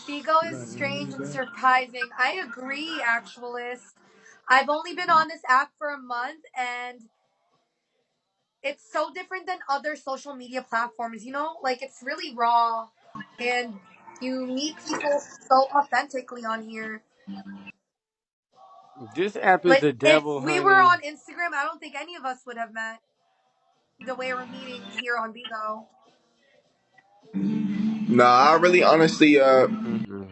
Bigo is strange and surprising. I agree, Actualist. I've only been on this app for a month and it's so different than other social media platforms, Like it's really raw and you meet people so authentically on here. This app is Like the if devil, we were honey. on Instagram, I don't think any of us would have met the way we're meeting here on Bigo. Nah, I really honestly, Mm-mm.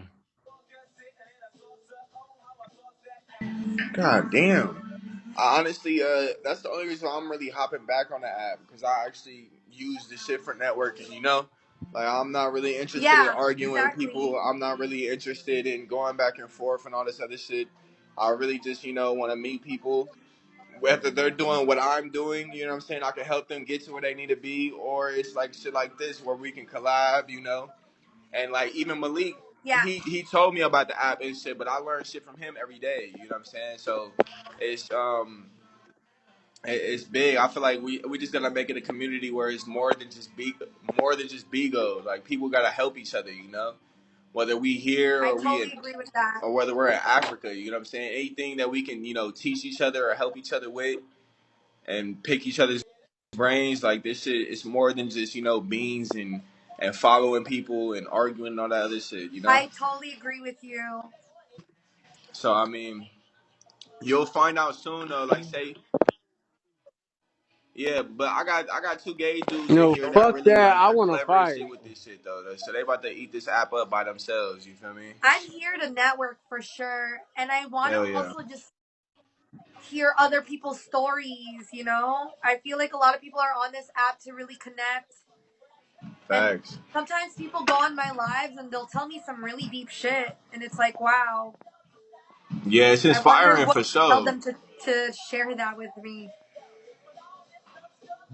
god damn. I honestly, that's the only reason I'm really hopping back on the app because I actually use this shit for networking. Like I'm not really interested in Yeah, arguing with exactly. people. I'm not really interested in going back and forth and all this other shit. I really just, want to meet people. Whether they're doing what I'm doing, you know what I'm saying? I can help them get to where they need to be, or it's like shit like this where we can collab. And like even Malik, Yeah, he told me about the app and shit, but I learn shit from him every day. You know what I'm saying? So it's it's big. I feel like we just gotta make it a community where it's more than just Bigo. Like people gotta help each other. Whether we here I or we totally in agree with that. or whether we're in Africa. You know what I'm saying? Anything that we can teach each other or help each other with and pick each other's brains. Like this shit, it's more than just beans and following people and arguing and all that other shit. I totally agree with you. So I mean, you'll find out soon though. Like say, yeah, but I got two gay dudes in No, here that fuck really that. like I they're want to clever as fight. shit with this shit though. So they about to eat this app up by themselves. You feel me? I'm here to network for sure, and I want to Hell yeah, also just hear other people's stories. I feel like a lot of people are on this app to really connect, and facts. sometimes people go on my lives and they'll tell me some really deep shit, and it's like, wow, Yeah, it's I wonder inspiring what for compelled sure. them to share that with me.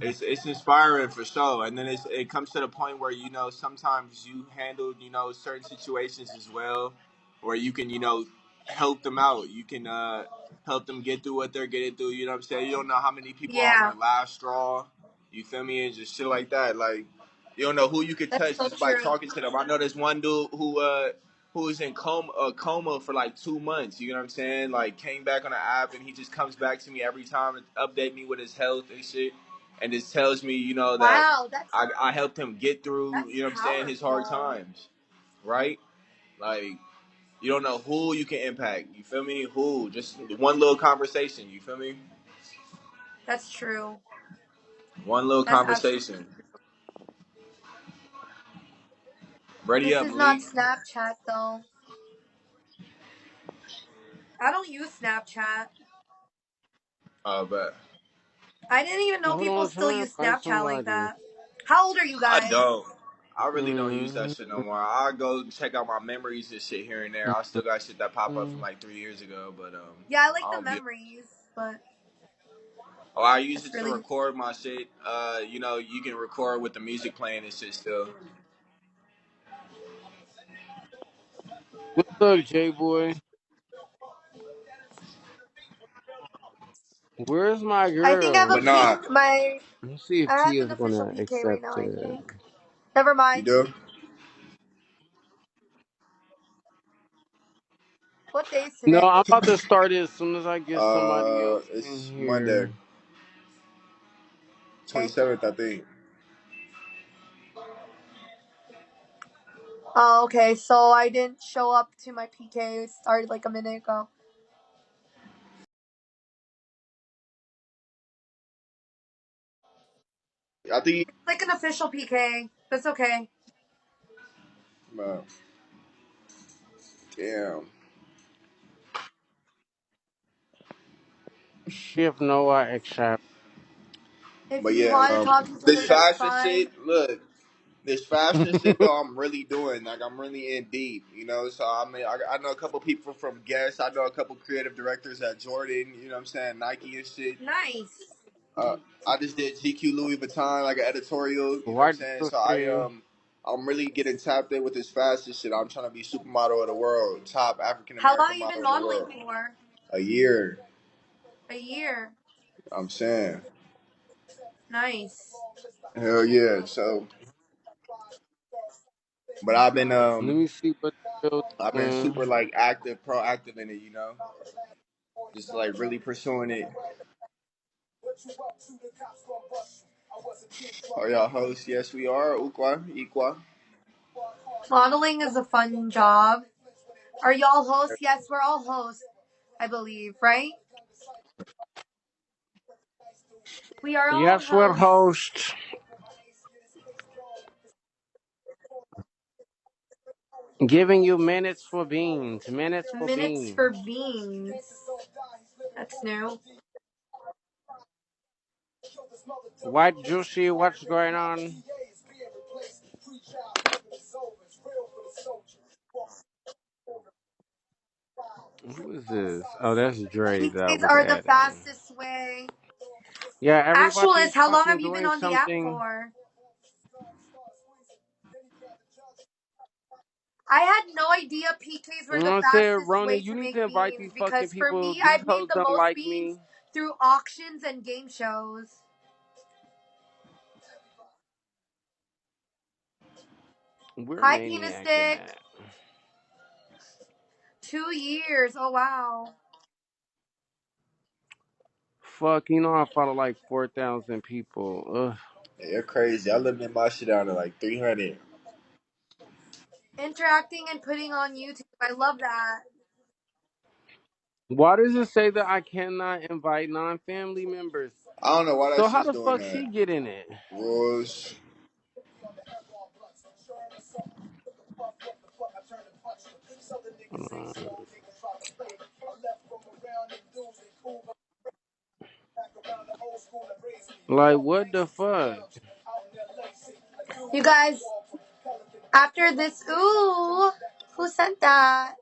It's inspiring for sure, and then it comes to the point where sometimes you handle certain situations as well, where you can help them out. You can help them get through what they're getting through. You know what I'm saying? You don't know how many people are on Yeah, their last straw. You feel me? And just shit like that. Like you don't know who you could that's touch so just by true. talking to them. I know this one dude who was in coma for like 2 months. You know what I'm saying? Like came back on the app and he just comes back to me every time to update me with his health and shit and it tells me, that Wow, that's I helped him get through, that's what I'm saying, his hard powerful. times, right? Like, you don't know who you can impact. You feel me? Who? Just one little conversation. You feel me? That's true. One little That's absolutely. conversation. Ready This up, is not Malik. Snapchat though. I don't use Snapchat. But I didn't even know Hold people on, still trying to use fight Snapchat like somebody. that. How old are you I guys? don't. I really don't use that Mm-hmm. shit no more. I go check out my memories and shit here and there. I still got shit that pop up from like 3 years ago, but Yeah, I like I the don't be. memories, but Oh, I use that's it to really record my shit. You can record with the music playing and shit still. What's up, J boy? Where's my I think I have a girl? But nah, Let's see if I have an Tia's official gonna PK right now, accept I it. think. Never you mind. do. What day is No, today? I'm about to start it as soon as I get somebody else in It's Monday, here. 27th, I think. Oh, okay. So I didn't show up to my PK. It started like a minute ago. I think. It's like an official PK. That's okay. Uh, damn. We have no accept. If But you yeah, want to talk to each this other, that's fashion fine. shit. Look, this fashion shit though, I'm really doing. Like I'm really in deep. So I mean, I know a couple people from Guess. I know a couple creative directors at Jordan. You know what I'm saying? Nike and shit. Nice. Uh, I just did GQ Louis Vuitton, like an editorial. You know what I'm Why saying? do So say I'm really getting tapped in with this fashion shit. I'm trying to be supermodel of the world, top African How long American you been model of the modeling world. for? A year. A year. I'm saying. Nice. Hell yeah. So, but I've been let me see what. Real I've been super twin. like active, proactive in it. Just like really pursuing it. Are y'all hosts? Yes, we are. Ukwa, Ikwa. Modeling is a fun job. Are y'all hosts? Yes, we're all hosts, I believe, right? We are all Yes, we're hosts. host. Giving you minutes for beans. Minutes for Minutes beans. for beans. That's new. White Juicy, what's going on? Who is this? Oh, that's Dre that I PKs was are the adding. fastest way. Yeah, Actualist, everybody's how long fucking have you been doing on the app something. for? I had no idea PKs You were know the what I'm saying? fastest Ronan, way you to need to make invite beans these fucking because for people. me, These I've made hoes the don't most like beans me. through auctions and game shows. Where Hi, Maniac Penistic. at? 2 years. Oh, wow. Fuck, you know I follow like 4,000 people. Ugh. Yeah, you're crazy. I limited my shit down to like 300. Interacting and putting on YouTube. I love that. Why does it say that I cannot invite non-family members? I don't know why that So how shit's the doing fuck that. she get in it? Rules. Like what the fuck? You guys, after this, ooh, who sent that?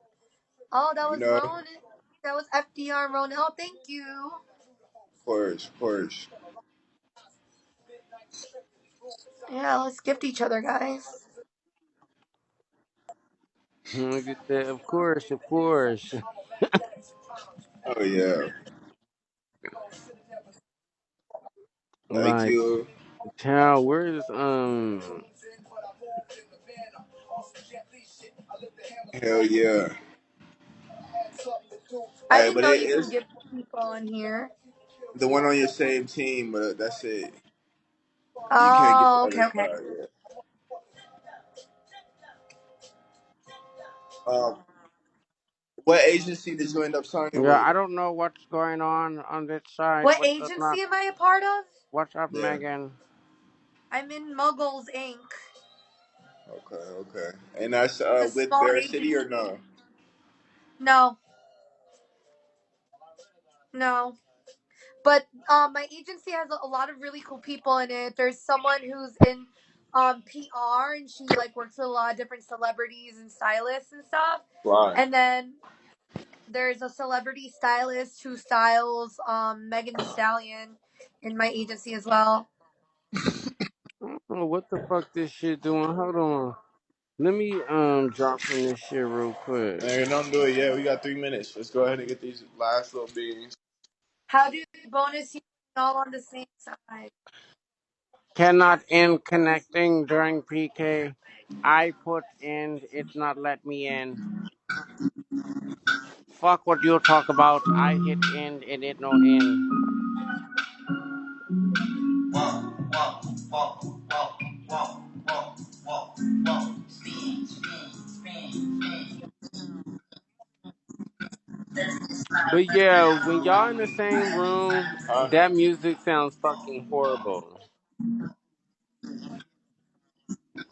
Oh, that You was know, Ronan. That was FDR Ronan. Oh, thank you. of course, of course. Yeah, let's gift each other, guys. Look at that. Of course, of course. Oh yeah. Thank Like, you. child, where's Hell yeah. I Hey, didn't but know it you can is gift people on here. the one on your same team, but that's it. You can't get the Oh, other okay, okay. side yet. What agency did you end up signing yeah, with? I don't know what's going on this side. What What's up, not? agency am I a part of? What's up, Yeah. Megan? I'm in Muggles Inc. Okay, okay. And that's It's a with small Bear City or agency. no? No, no. But my agency has a lot of really cool people in it. There's someone who's in PR and she like works with a lot of different celebrities and stylists and stuff. Right. And then there's a celebrity stylist who styles Megan the Stallion in my agency as well. I don't know what the fuck this shit doing. Hold on. Let me drop from this shit real quick. Hey, don't do it yet. We got 3 minutes. Let's go ahead and get these last little beans. How do bonus you all on the same side? Cannot end connecting during PK. I put end, it not let me in. Fuck what you talk about. I hit end and it no end. But yeah, when y'all in the same room, Huh? that music sounds fucking horrible.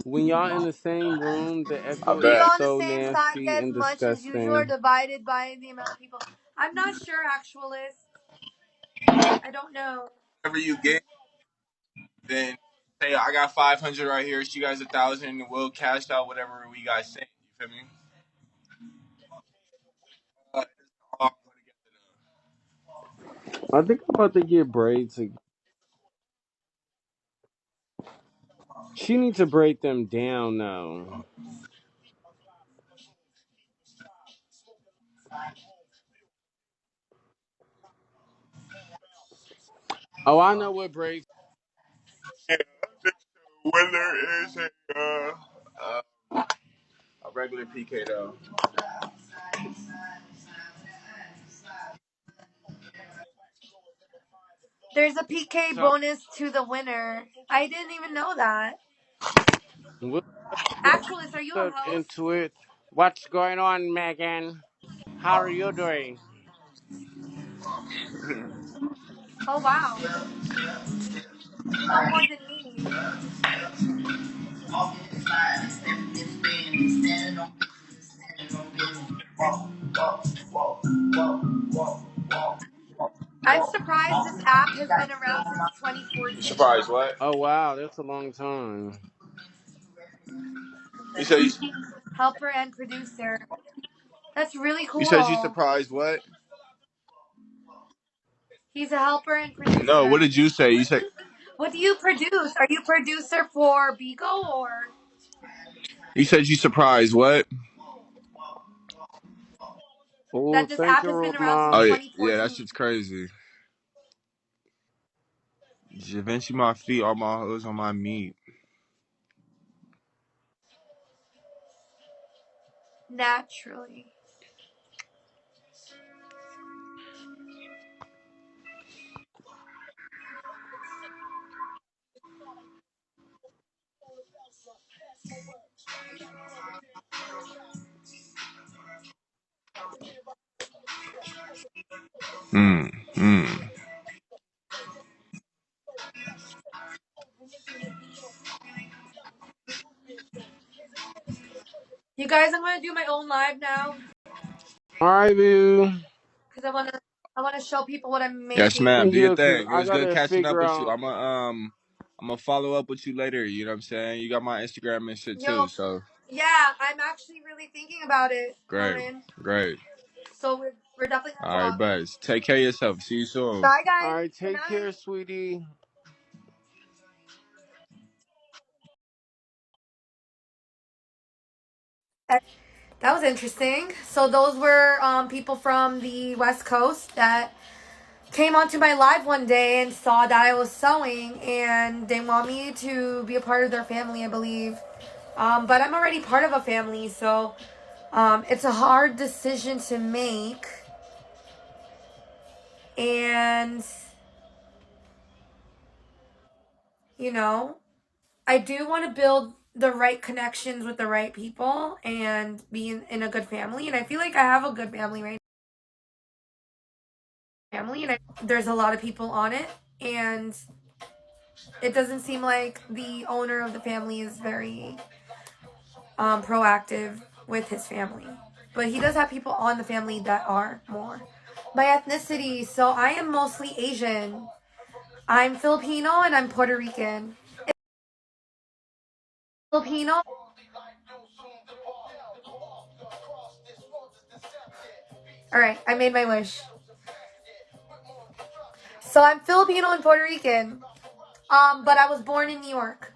When y'all in the same room, the I echo Do you is bet. on the so same side nasty get as and much as usual or disgusting. divided by the amount of people? I'm not sure, Actualist. I don't know. Whatever you get, then say I got 500 right here. She got 1,000, and we'll cash out whatever we guys say. You feel me? It's all go together I think I'm about to get braids again. She needs to break them down now. Oh, I know what braids. though. When there is a regular PK though. There's a PK So bonus to the winner. I didn't even know that. we'll Actualist, are you a look host? into it. What's going on, Megan? How are you doing? Oh wow. You know more than me. I'm surprised this app has been around since You 2014. surprised what? Oh wow, that's a long time. You said you, Helper and producer. That's really you said you cool. surprised what? He's a helper and No, what producer. did you say? You said What do you produce? Are you producer for Bigo or you surprised what? Oh, that this thank app you, has been Road around since Oh Ma. yeah, yeah, that 2014? shit's crazy. Givenchy my feet, all my hoes on my meat. Naturally. Mm, mm. You guys, I'm gonna do my own live now Alright, boo. because I wanna show people what I'm Yes, making. ma'am. I'm Do your here because thing. It I was good gotta catching up figure with you. out. I'm gonna follow up with you later. You know what I'm saying? You got my Instagram and shit too. Yo, So yeah, I'm actually really thinking about it, great, Orin. great. So we're definitely gonna All right, talk. buzz. Take care of yourself. See you soon. Bye, guys. Alright, Good take night. care, sweetie. That was interesting. So those were people from the West Coast that came onto my live one day and saw that I was sewing, and they want me to be a part of their family, I believe. But I'm already part of a family, so it's a hard decision to make. And, you know, I do want to build the right connections with the right people and be in a good family. And I feel like I have a good family right now. There's a lot of people on it. And it doesn't seem like the owner of the family is very proactive with his family. But he does have people on the family that are more. My ethnicity, so I am mostly Asian. I'm Filipino and I'm Puerto Rican. Filipino. All right, I made my wish. So I'm Filipino and Puerto Rican. But I was born in New York.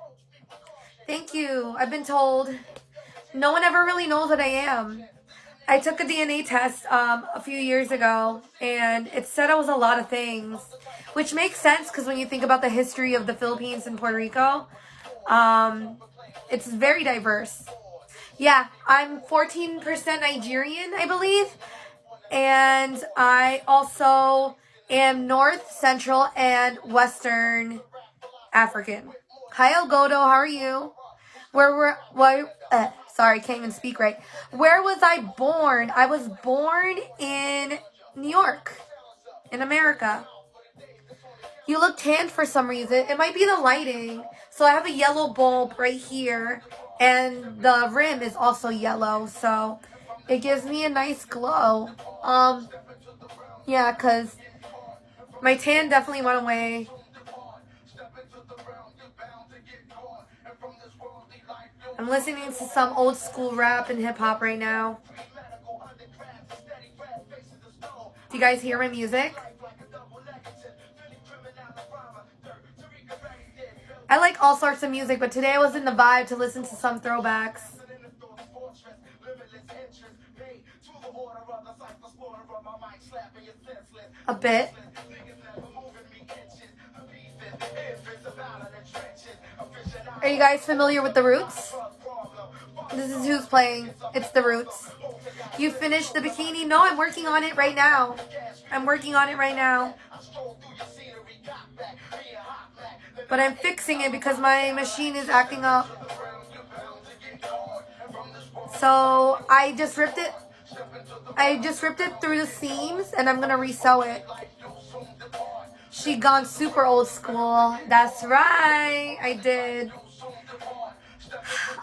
Thank you. I've been told no one ever really knows what I am. I took a DNA test a few years ago, and it said I was a lot of things, which makes sense because when you think about the history of the Philippines and Puerto Rico, um, it's very diverse. Yeah, I'm 14% Nigerian, I believe, and I also am North, Central, and Western African. Hi, Elgodo. How are you? Sorry, can't even speak right. Where was I born? I was born in New York, in America. You look tan for some reason. It might be the lighting. So I have a yellow bulb right here, and the rim is also yellow, so it gives me a nice glow. Yeah, cause my tan definitely went away. I'm listening to some old school rap and hip hop right now. Do you guys hear my music? I like all sorts of music, but today I was in the vibe to listen to some throwbacks. A bit. Are you guys familiar with the Roots? This is who's playing. It's the Roots. You finished the bikini? No, I'm working on it right now. I'm working on it right now. But I'm fixing it because my machine is acting up. So I just ripped it. I just ripped it through the seams and I'm gonna resew it. She gone super old school. That's right. I did.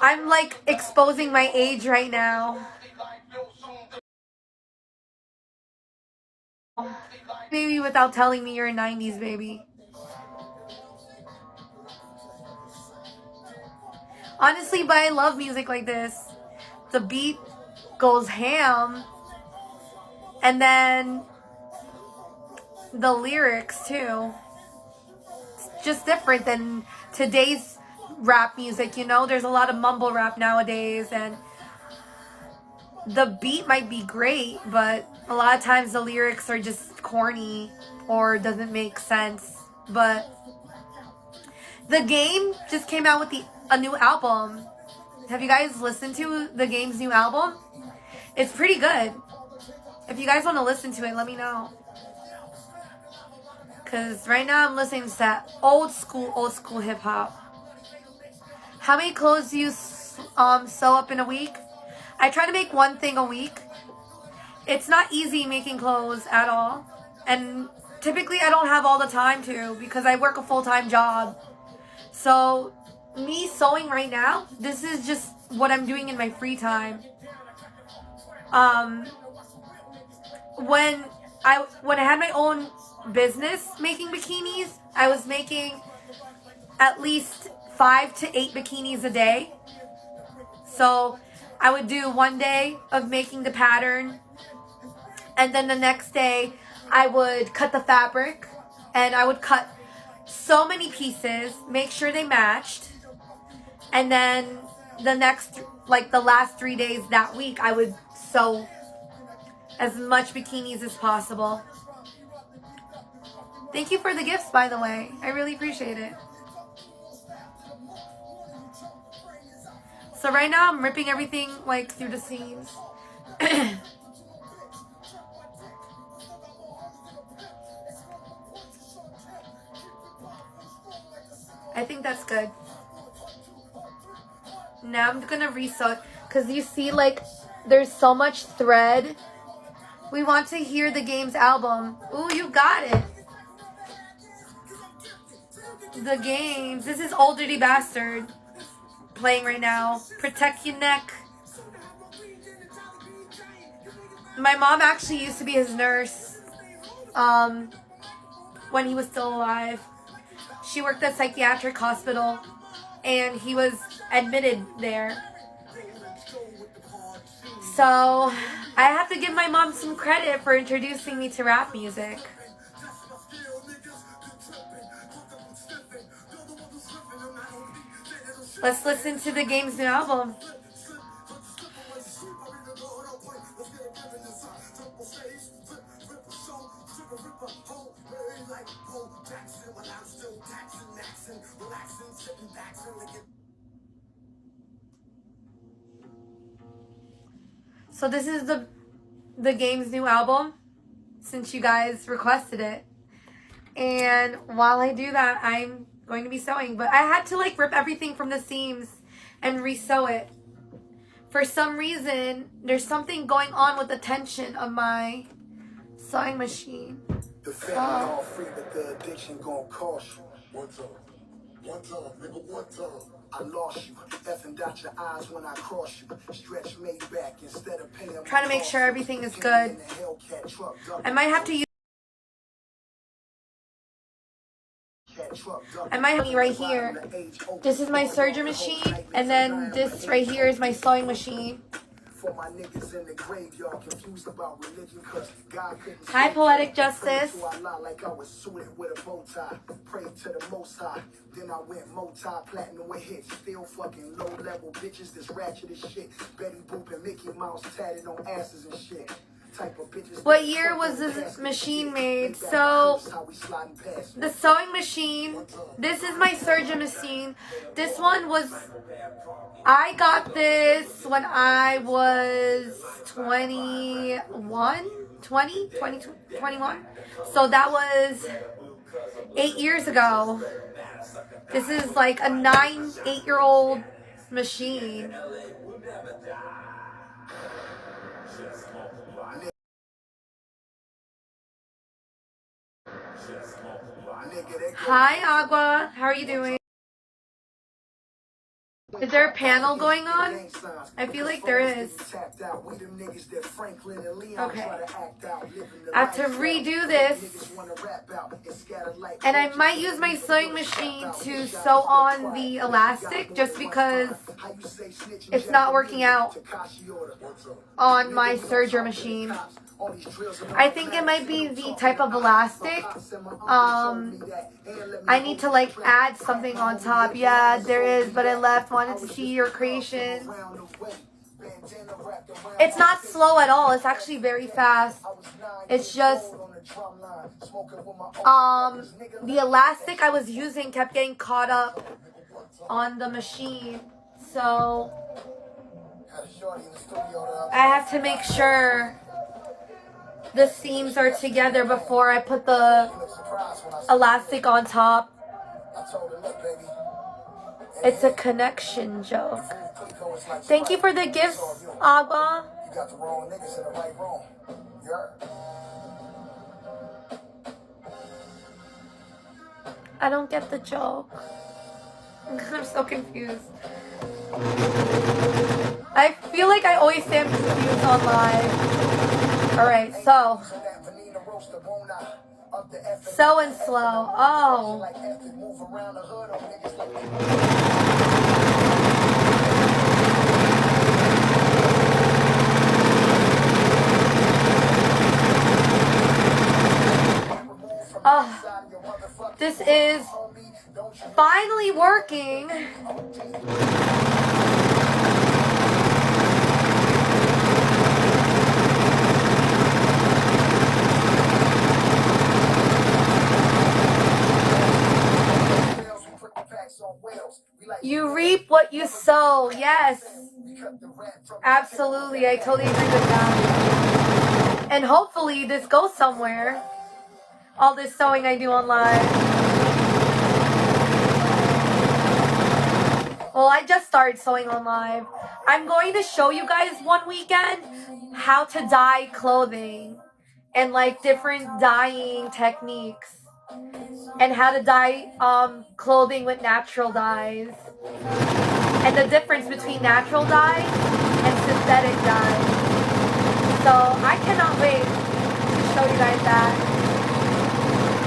I'm like exposing my age right now. Baby, without telling me you're a 90s baby. Honestly, but I love music like this. The beat goes ham. And then the lyrics too. It's just different than today's rap music, you know? There's a lot of mumble rap nowadays and the beat might be great, but a lot of times the lyrics are just corny or doesn't make sense. But The Game just came out with a new album. Have you guys listened to The Game's new album? It's pretty good. If you guys want to listen to it, let me know. Because right now I'm listening to that old school hip hop. How many clothes do you sew up in a week? I try to make one thing a week. It's not easy making clothes at all. And typically I don't have all the time to because I work a full-time job. So me sewing right now, this is just what I'm doing in my free time. When I had my own business making bikinis, I was making at least 5 to 8 bikinis a day. So I would do one day of making the pattern, and then the next day I would cut the fabric, and I would cut so many pieces, make sure they matched, and then the last 3 days that week I would sew as much bikinis as possible. Thank you for the gifts, by the way. I really appreciate it. So right now I'm ripping everything like through the seams. I think that's good. Now I'm gonna resew it because you see like there's so much thread. We want to hear The Game's album. Ooh, you got it. The Games. This is Old Dirty Bastard playing right now. Protect Your Neck. My mom actually used to be his nurse when he was still alive. She worked at a psychiatric hospital and he was admitted there. So I have to give my mom some credit for introducing me to rap music. Let's listen to The Game's new album. So this is the Game's new album, since you guys requested it. And while I do that, I'm going to be sewing. But I had to like rip everything from the seams and resew it. For some reason, there's something going on with the tension of my sewing machine. The fat all free, but the addiction gonna cost you. One time, nigga, one time. I lost you, effing dot your eyes when I cross you. Stretch made back instead of paying. Trying to make sure everything is good. I might have to use. I might have right here. This is my serger machine, and then this right here is my sewing machine. Hi, Poetic Justice. Then I went multi-platinum with hits. Still fucking low-level bitches. This ratchet as shit. Betty Boop and Mickey Mouse tatted on asses and shit. What year was this machine made? So, the sewing machine, this is my surgeon machine. This one was, I got this when I was 21. So that was 8 years ago. This is like a 8-year-old machine. Hi, Agua. How are you doing? Is there a panel going on? I feel like there is. Okay. I have to redo this. And I might use my sewing machine to sew on the elastic just because it's not working out on my serger machine. I think it might be the type of elastic. I need to like add something on top. Yeah, there is, but I left. Wanted to see your creation. It's not slow at all. It's actually very fast. It's just the elastic I was using kept getting caught up on the machine. So I have to make sure the seams are together before I put the elastic on top. It's a connection joke. Thank you for the gifts, Agua. I don't get the joke. I'm so confused. I feel like I always say I'm confused online. Alright, so. So and slow. Oh. This is finally working. You reap what you sow. Yes. Absolutely. I totally agree with that. And hopefully this goes somewhere. All this sewing I do online. Well, I just started sewing on live. I'm going to show you guys one weekend how to dye clothing and like different dyeing techniques and how to dye clothing with natural dyes and the difference between natural dyes and synthetic dyes. So I cannot wait to show you guys that.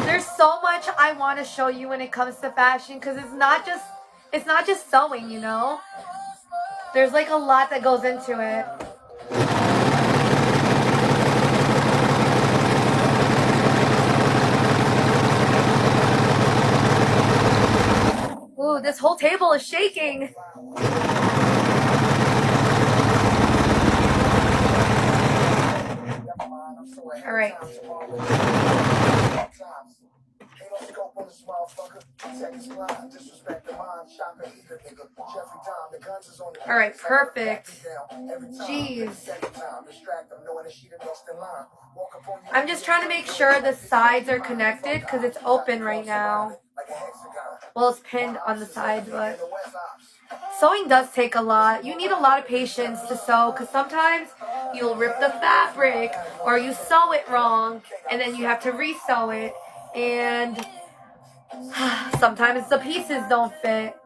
There's so much I want to show you when it comes to fashion because it's not just sewing, you know? There's like a lot that goes into it. Ooh, this whole table is shaking. All right. All right, perfect. Jeez. I'm just trying to make sure the sides are connected because it's open right now. Well, it's pinned on the sides, but sewing does take a lot. You need a lot of patience to sew because sometimes you'll rip the fabric or you sew it wrong and then you have to re-sew it. And sometimes the pieces don't fit.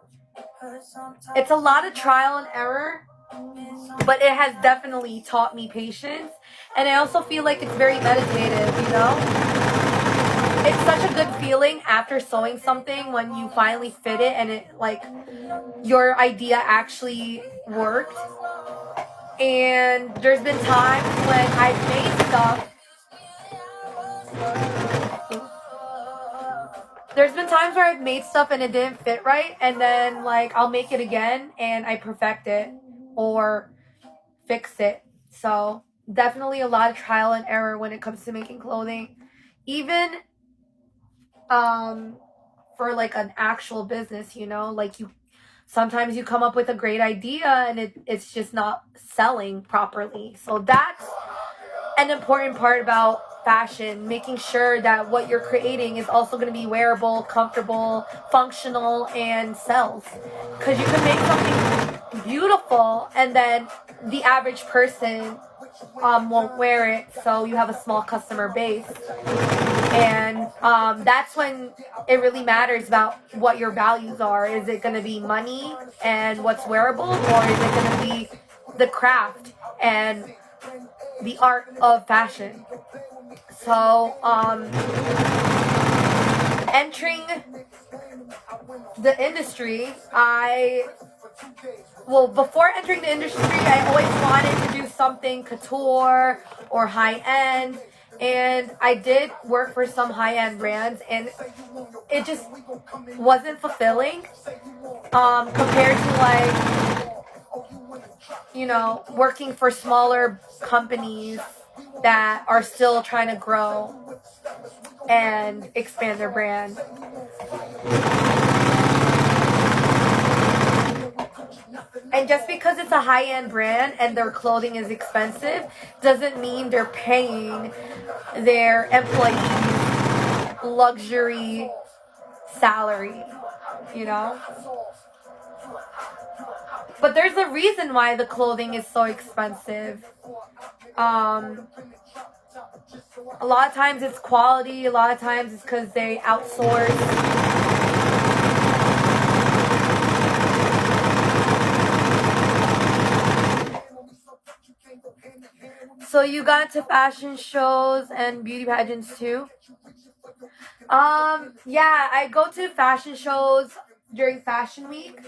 It's a lot of trial and error, but it has definitely taught me patience. And I also feel like it's very meditative, you know? It's such a good feeling after sewing something when you finally fit it and it, like, your idea actually worked. And there's been times when I've made stuff. There's been times where I've made stuff and it didn't fit right, and then like I'll make it again and I perfect it or fix it. So definitely a lot of trial and error when it comes to making clothing. Even for like an actual business, like sometimes you come up with a great idea and it's just not selling properly. So that's an important part about fashion, making sure that what you're creating is also going to be wearable, comfortable, functional, and sells. Because you can make something beautiful and then the average person won't wear it, so you have a small customer base. And that's when it really matters about what your values are. Is it going to be money and what's wearable, or is it going to be the craft and the art of fashion? So, entering the industry, before entering the industry, I always wanted to do something couture or high end. And I did work for some high end brands, and it just wasn't fulfilling compared to working for smaller companies that are still trying to grow and expand their brand. And just because it's a high-end brand and their clothing is expensive doesn't mean they're paying their employees luxury salary, you know? But there's a reason why the clothing is so expensive. A lot of times it's quality, a lot of times it's because they outsource. So you got to fashion shows and beauty pageants too? Yeah, I go to fashion shows during Fashion Week.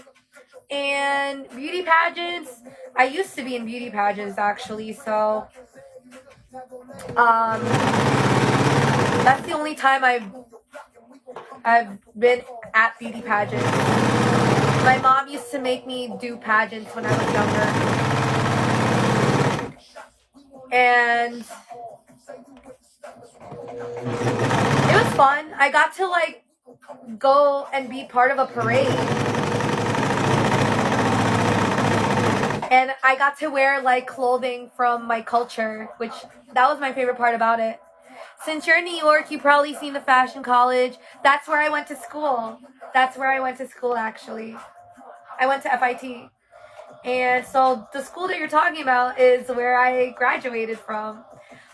And beauty pageants, I used to be in beauty pageants actually, so that's the only time I've been at beauty pageants. My mom used to make me do pageants when I was younger. And it was fun. I got to go and be part of a parade. And I got to wear clothing from my culture, which that was my favorite part about it. Since you're in New York, you've probably seen the Fashion College. That's where I went to school. Actually. I went to FIT. And so the school that you're talking about is where I graduated from.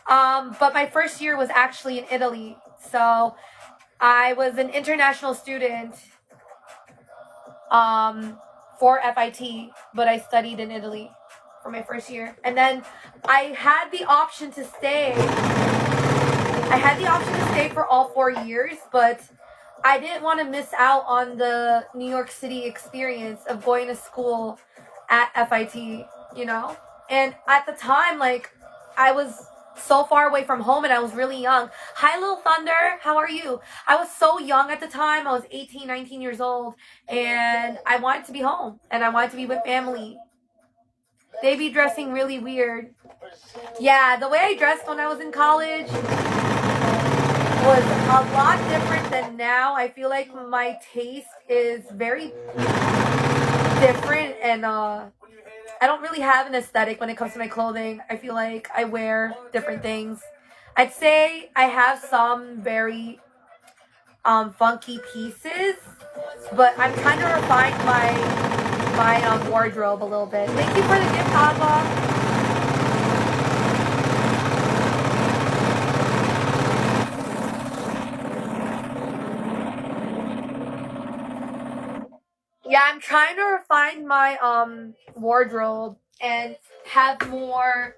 But my first year was actually in Italy. So I was an international student for FIT, but I studied in Italy for my first year. And then I had the option to stay for all 4 years, but I didn't want to miss out on the New York City experience of going to school at FIT, And at the time, I was so far away from home and I was really young. Hi, Little Thunder. How are you? I was so young at the time. I was 18, 19 years old. And I wanted to be home. And I wanted to be with family. They be dressing really weird. Yeah, the way I dressed when I was in college was a lot different than now. I feel like my taste is very different, and I don't really have an aesthetic when it comes to my clothing. I feel like I wear different things. I'd say I have some very funky pieces, but I'm trying to refine my wardrobe a little bit. Thank you for the gift, Ava. Yeah, I'm trying to refine my wardrobe and have more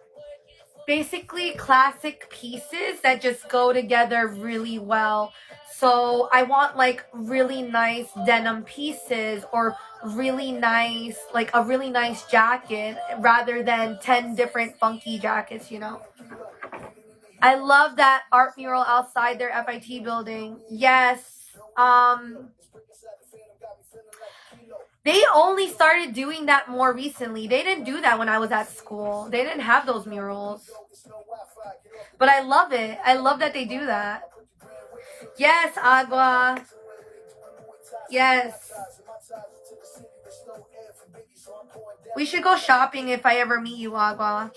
basically classic pieces that just go together really well. So I want really nice denim pieces, or really nice a really nice jacket, rather than 10 different funky jackets. I love that art mural outside their FIT building. Yes. They only started doing that more recently. They didn't do that when I was at school. They didn't have those murals. But I love it. I love that they do that. Yes, Agua. Yes. We should go shopping if I ever meet you, Agua.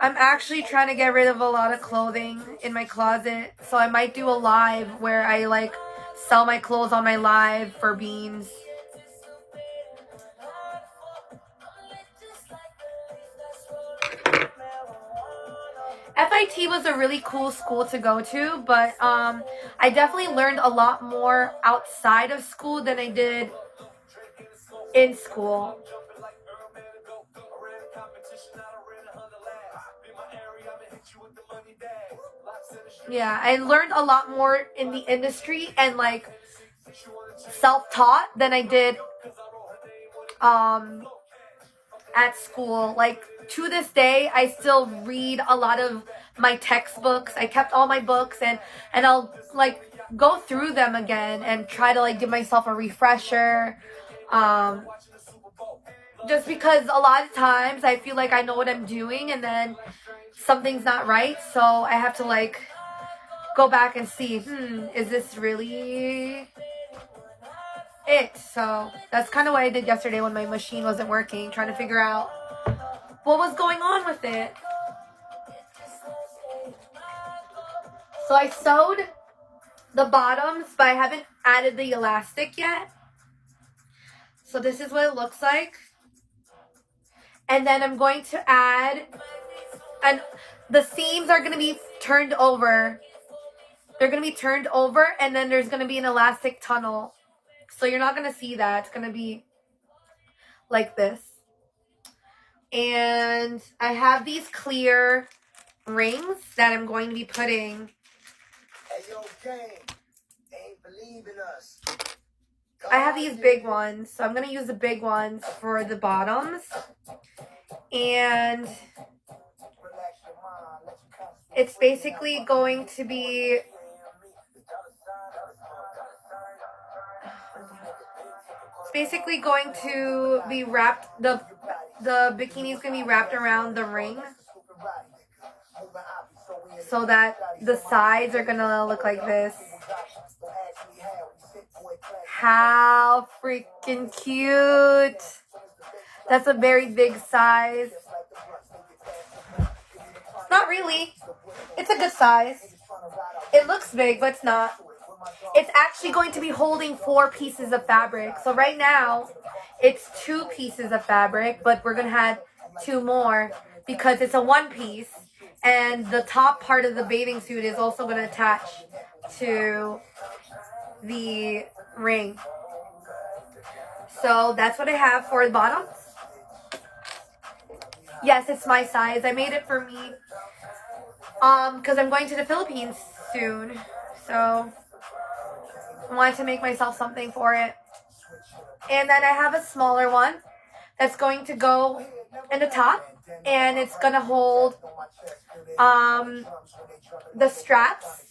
I'm actually trying to get rid of a lot of clothing in my closet. So I might do a live where I like sell my clothes on my live for beans. FIT was a really cool school to go to, but I definitely learned a lot more outside of school than I did in school. Yeah, I learned a lot more in the industry and like self-taught than I did at school. Like to this day, I still read a lot of my textbooks. I kept all my books and I'll like go through them again and try to like give myself a refresher. Just because a lot of times I feel like I know what I'm doing and then something's not right, so I have to like go back and see, is this really it? So that's kind of what I did yesterday when my machine wasn't working, trying to figure out what was going on with it. So I sewed the bottoms, but I haven't added the elastic yet. So this is what it looks like. And then I'm going to add, and the seams are going to be turned over. They're going to be turned over, and then there's going to be an elastic tunnel. So you're not going to see that. It's going to be like this. And I have these clear rings that I'm going to be putting. I have these big ones, so I'm going to use the big ones for the bottoms. And it's basically going to be wrapped, the bikini is going to be wrapped around the ring so that the sides are going to look like this. How freaking cute. That's a very big size. Not really. It's a good size. It looks big, but it's not. It's actually going to be holding 4 pieces of fabric. So right now, it's 2 pieces of fabric, but we're going to add 2 more because it's a 1 piece. And the top part of the bathing suit is also going to attach to the ring. So that's what I have for the bottoms. Yes, it's my size. I made it for me because I'm going to the Philippines soon. So I wanted to make myself something for it. And then I have a smaller one that's going to go in the top, and it's going to hold the straps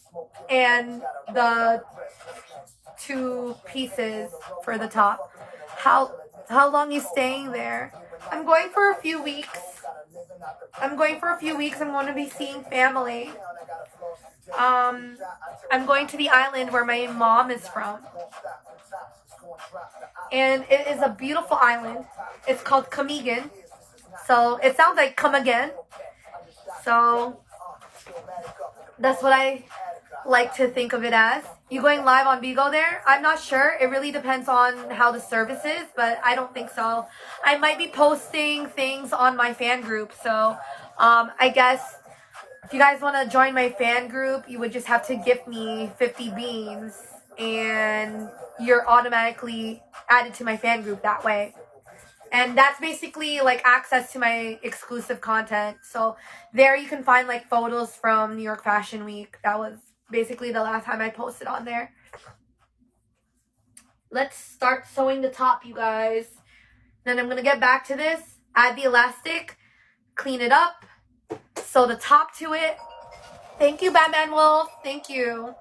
and the 2 pieces for the top. How long are you staying there? I'm going for a few weeks. I'm going to be seeing family. I'm going to the island where my mom is from. And it is a beautiful island. It's called Camigan. So it sounds like come again. So that's what I like to think of it as. You going live on Bigo there? I'm not sure. It really depends on how the service is, but I don't think so. I might be posting things on my fan group. So I guess if you guys want to join my fan group, you would just have to gift me 50 beans and you're automatically added to my fan group that way. And that's basically like access to my exclusive content. So there you can find like photos from New York Fashion Week. That was basically the last time I posted on there. Let's start sewing the top, you guys. Then I'm going to get back to this, add the elastic, clean it up, sew the top to it. Thank you, Batman Wolf. Thank you.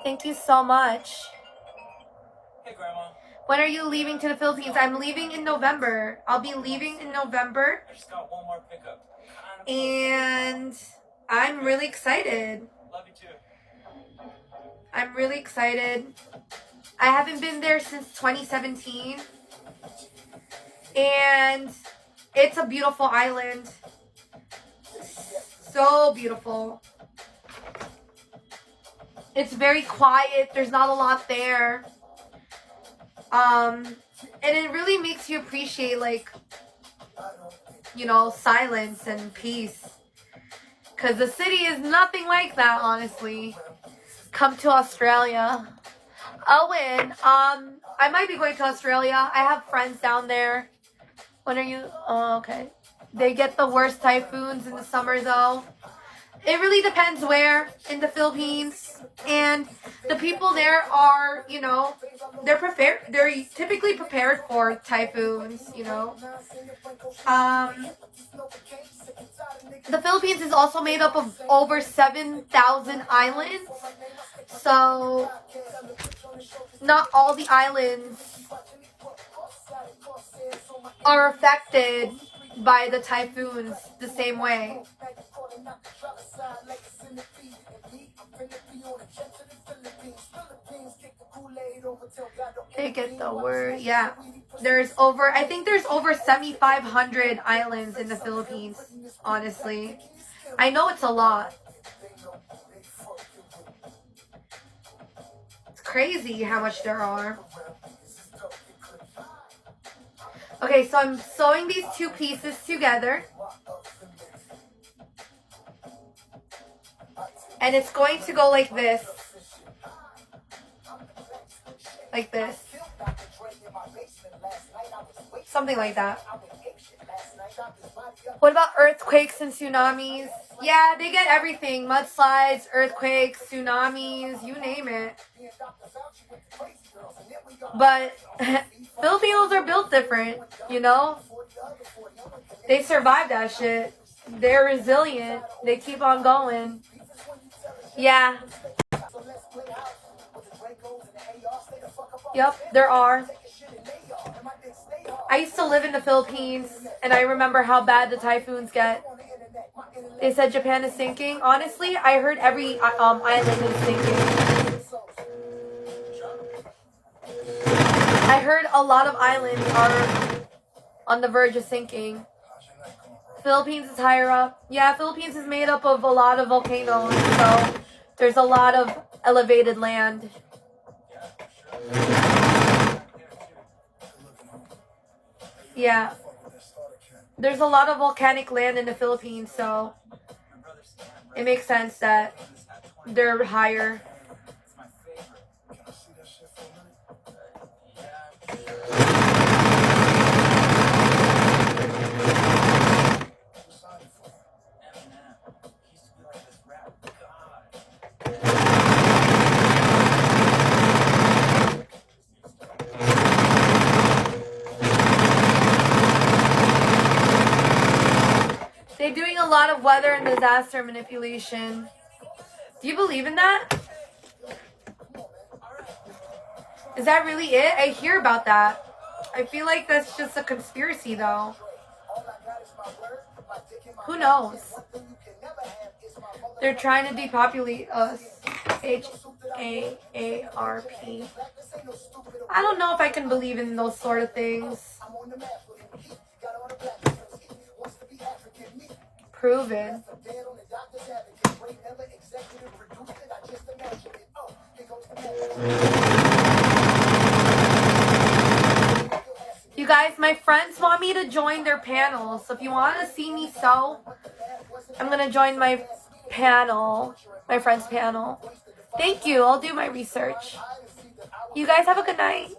Thank you so much. Hey, Grandma. When are you leaving to the Philippines? I'm leaving in November. I'll be leaving in November. I just got one more pickup. And I'm really excited. Love you too. I'm really excited. I haven't been there since 2017. And it's a beautiful island. So beautiful. It's very quiet. There's not a lot there. And it really makes you appreciate, like, you know, silence and peace. Because the city is nothing like that, honestly. Come to Australia. Owen, I might be going to Australia. I have friends down there. When are you? Oh, okay. They get the worst typhoons in the summer, though. It really depends where in the Philippines. And the people there are, you know, they're prepared. They're typically prepared for typhoons, you know. The Philippines is also made up of over 7,000 islands. So, not all the islands are affected by the typhoons the same way. They get the word, yeah. I think there's over 7,500 islands in the Philippines, honestly. I know it's a lot. It's crazy how much there are. Okay, so I'm sewing these two pieces together. And it's going to go like this. Like this. Something like that. What about earthquakes and tsunamis? Yeah, they get everything. Mudslides, earthquakes, tsunamis, you name it. But Filipinos are built different, you know? They survive that shit. They're resilient. They keep on going. Yeah. Yep, there are. I used to live in the Philippines, and I remember how bad the typhoons get. They said Japan is sinking. Honestly, I heard every island is sinking. I heard a lot of islands are on the verge of sinking. Philippines is higher up. Yeah, Philippines is made up of a lot of volcanoes, so there's a lot of elevated land. Yeah. There's a lot of volcanic land in the Philippines, so it makes sense that they're higher. They're doing a lot of weather and disaster manipulation. Do you believe in that? Is that really it? I hear about that. I feel like that's just a conspiracy, though. Who knows? They're trying to depopulate us. HAARP. I don't know if I can believe in those sort of things. Proven. You guys, my friends want me to join their panel. So if you want to see me sew, I'm going to join my panel, my friend's panel. Thank you. I'll do my research. You guys have a good night.